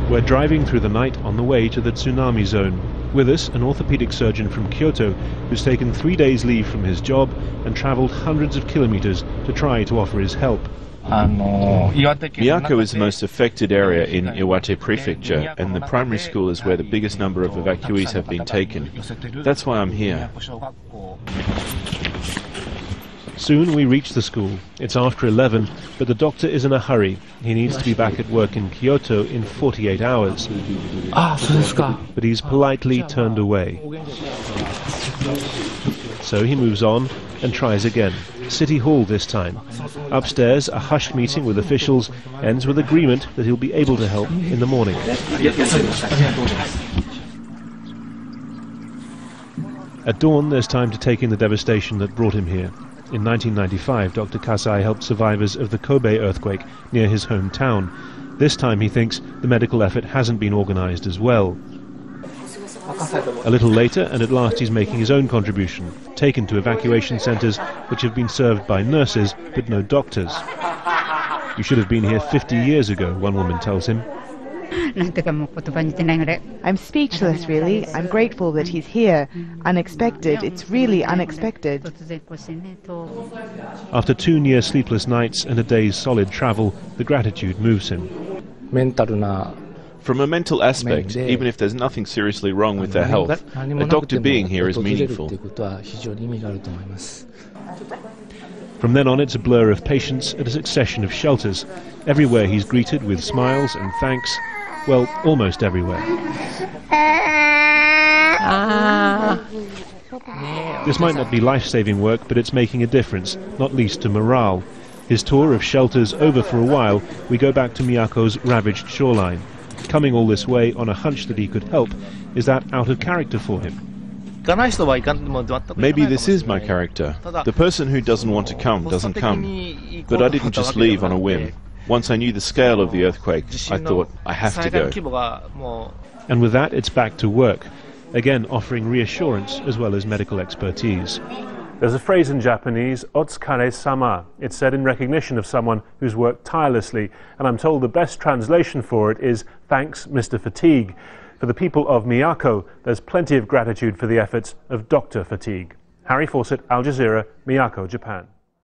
We're driving through the night on the way to the tsunami zone. With us, an orthopedic surgeon from Kyoto who's taken 3 days leave from his job and travelled hundreds of kilometres to try to offer his help. Miyako is the most affected area in Iwate Prefecture, and the primary school is where the biggest number of evacuees have been taken. That's why I'm here. Soon we reach the school. It's after 11, but the doctor is in a hurry. He needs to be back at work in Kyoto in 48 hours. But he's politely turned away. So he moves on and tries again. City Hall this time. Upstairs, a hushed meeting with officials ends with agreement that he'll be able to help in the morning. At dawn, there's time to take in the devastation that brought him here. In 1995, Dr. Kasai helped survivors of the Kobe earthquake near his hometown. This time, he thinks, the medical effort hasn't been organised as well. A little later, and at last he's making his own contribution, taken to evacuation centres which have been served by nurses but no doctors. You should have been here 50 years ago, one woman tells him. I'm speechless, really. I'm grateful that he's here. Unexpected. It's really unexpected. After 2 near sleepless nights and a day's solid travel, the gratitude moves him. From a mental aspect, even if there's nothing seriously wrong with their health, a doctor being here is meaningful. From then on, it's a blur of patients and a succession of shelters. Everywhere he's greeted with smiles and thanks. Well, almost everywhere. This might not be life-saving work, but it's making a difference, not least to morale. His tour of shelters over for a while, we go back to Miyako's ravaged shoreline. Coming all this way on a hunch that he could help, is that out of character for him? Maybe this is my character. The person who doesn't want to come doesn't come. But I didn't just leave on a whim. Once I knew the scale of the earthquake, I thought, I have to go. And with that, it's back to work, again offering reassurance as well as medical expertise. There's a phrase in Japanese, otsukare-sama. It's said in recognition of someone who's worked tirelessly, and I'm told the best translation for it is, thanks, Mr. Fatigue. For the people of Miyako, there's plenty of gratitude for the efforts of Dr. Fatigue. Harry Fawcett, Al Jazeera, Miyako, Japan.